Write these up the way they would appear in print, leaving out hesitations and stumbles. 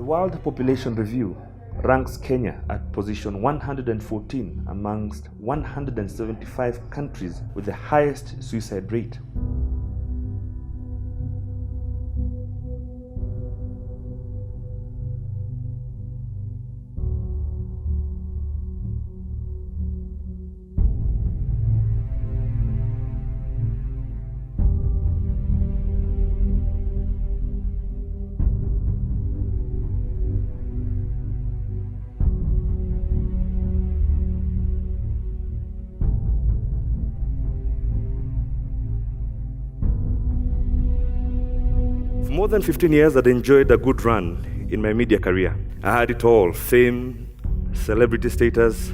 World Population Review ranks Kenya at position 114 amongst 175 countries with the highest suicide rate. For more than 15 years, I'd enjoyed a good run in my media career. I had it all: fame, celebrity status,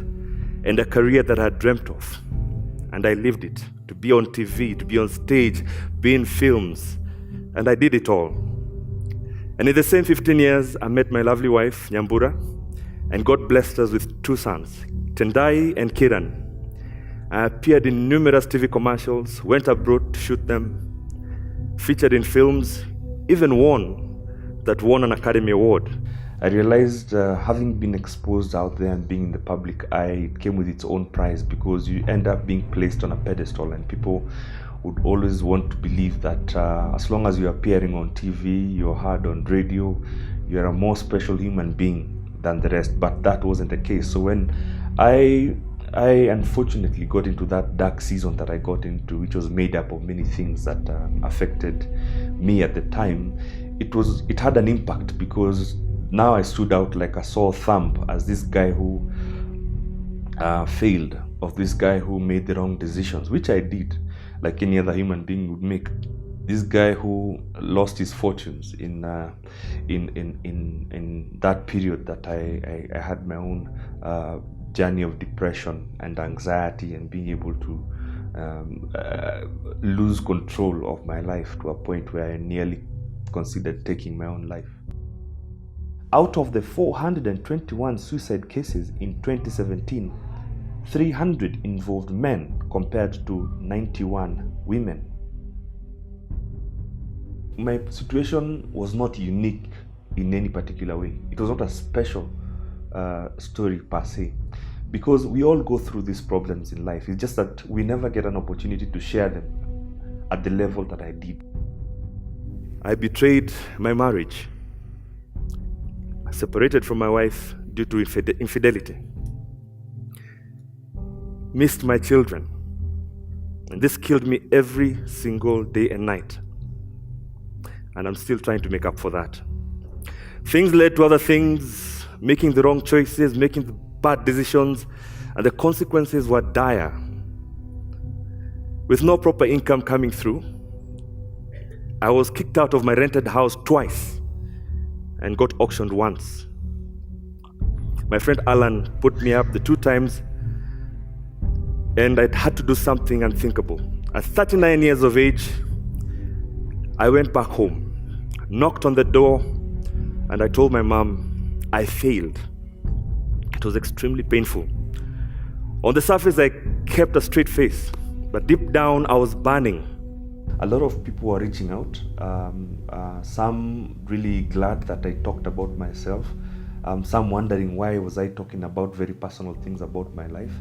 and a career that I had dreamt of. And I lived it, to be on TV, to be on stage, be in films, and I did it all. And in the same 15 years, I met my lovely wife, Nyambura, and God blessed us with 2 sons, Tendai and Kiran. I appeared in numerous TV commercials, went abroad to shoot them, featured in films, even won an Academy Award. I realized having been exposed out there and being in the public eye, it came with its own price, because you end up being placed on a pedestal, and people would always want to believe that as long as you're appearing on TV, you're heard on radio, you're a more special human being than the rest. But that wasn't the case. So when I unfortunately got into that dark season that I got into, which was made up of many things that affected me at the time, it had an impact, because now I stood out like a sore thumb as this guy who failed, of this guy who made the wrong decisions, which I did, like any other human being would make. This guy who lost his fortunes in that period that I had my own journey of depression and anxiety, and being able to lose control of my life to a point where I nearly considered taking my own life. Out of the 421 suicide cases in 2017, 300 involved men compared to 91 women. My situation was not unique in any particular way. It was not a special story per se, because we all go through these problems in life. It's just that we never get an opportunity to share them at the level that I did. I betrayed my marriage. I separated from my wife due to infidelity. Missed my children. And this killed me every single day and night. And I'm still trying to make up for that. Things led to other things, making the wrong choices, making the bad decisions, and the consequences were dire. With no proper income coming through, I was kicked out of my rented house twice and got auctioned once. My friend Alan put me up the 2 times, and I had to do something unthinkable. At 39 years of age, I went back home, knocked on the door, and I told my mom I failed. It was extremely painful. On the surface, I kept a straight face, but deep down, I was burning. A lot of people were reaching out, some really glad that I talked about myself, some wondering why was I talking about very personal things about my life,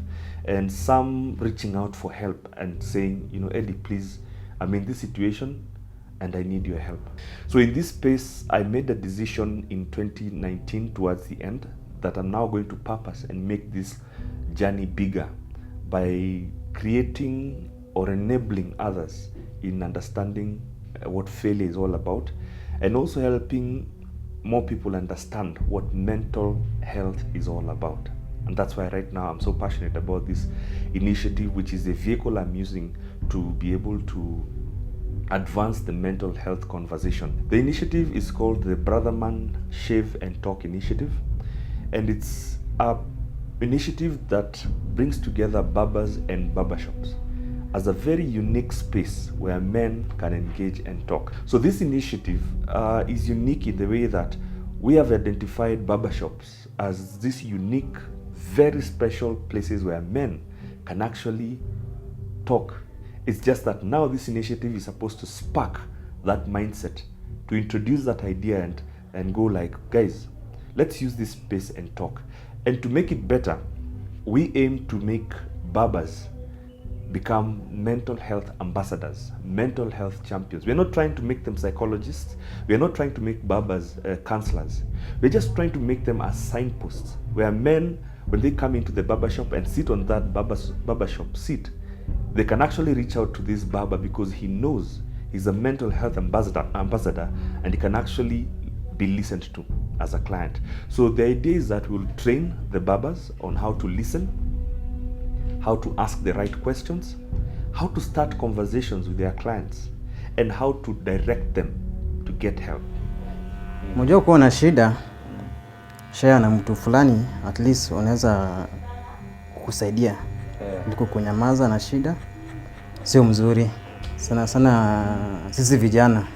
and some reaching out for help and saying, Eddie, please, I'm in this situation and I need your help. So in this space, I made a decision in 2019 towards the end that I'm now going to purpose and make this journey bigger by creating or enabling others in understanding what failure is all about, and also helping more people understand what mental health is all about. And that's why right now I'm so passionate about this initiative, which is a vehicle I'm using to be able to advance the mental health conversation. The initiative is called the Brotherman Shave and Talk Initiative, and it's an initiative that brings together barbers and barbershops as a very unique space where men can engage and talk. So this initiative is unique in the way that we have identified barbershops as these unique, very special places where men can actually talk. It's just that now this initiative is supposed to spark that mindset, to introduce that idea and go like, guys, Let's use this space and talk. And to make it better, we aim to make barbers become mental health ambassadors, mental health champions. We're not trying to make them psychologists. We're not trying to make barbers counselors. We're just trying to make them as signposts, where men, when they come into the barbershop and sit on that barbershop seat, they can actually reach out to this barber because he knows he's a mental health ambassador, and he can actually be listened to as a client. So the idea is that we'll train the barbers on how to listen, how to ask the right questions, how to start conversations with their clients, and how to direct them to get help. Mmoja uko na shida, share na mtu fulani, at least unaweza kusaidia. Ndiko kunyamaza na shida sio mzuri. Sana sana sisi vijana.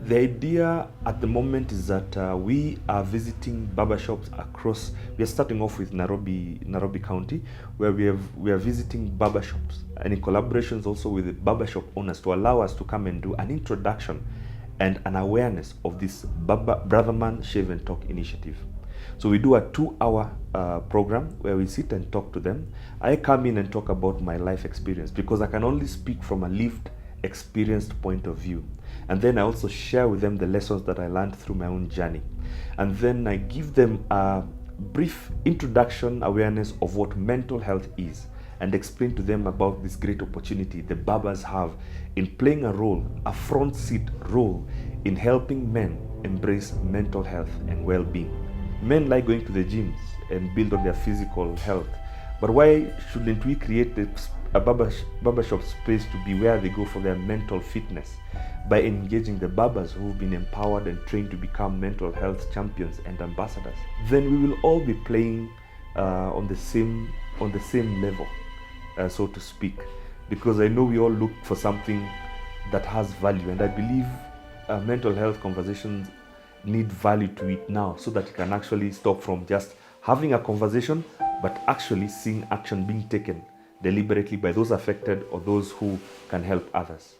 The idea at the moment is that we are visiting barbershops across. We are starting off with Nairobi County, where we are visiting barbershops and in collaborations also with the barbershop owners to allow us to come and do an introduction and an awareness of this Brotherman Shave and Talk initiative. So we do a 2-hour program where we sit and talk to them. I come in and talk about my life experience because I can only speak from a lived, experienced point of view. And then I also share with them the lessons that I learned through my own journey. And then I give them a brief introduction awareness of what mental health is and explain to them about this great opportunity the barbers have in playing a role, a front seat role in helping men embrace mental health and well-being. Men like going to the gyms and build on their physical health, but why shouldn't we create a barbershop space to be where they go for their mental fitness by engaging the barbers who've been empowered and trained to become mental health champions and ambassadors? Then we will all be playing on the same level, so to speak, because I know we all look for something that has value, and I believe mental health conversations need value to it now, so that it can actually stop from just having a conversation, but actually seeing action being taken deliberately by those affected or those who can help others.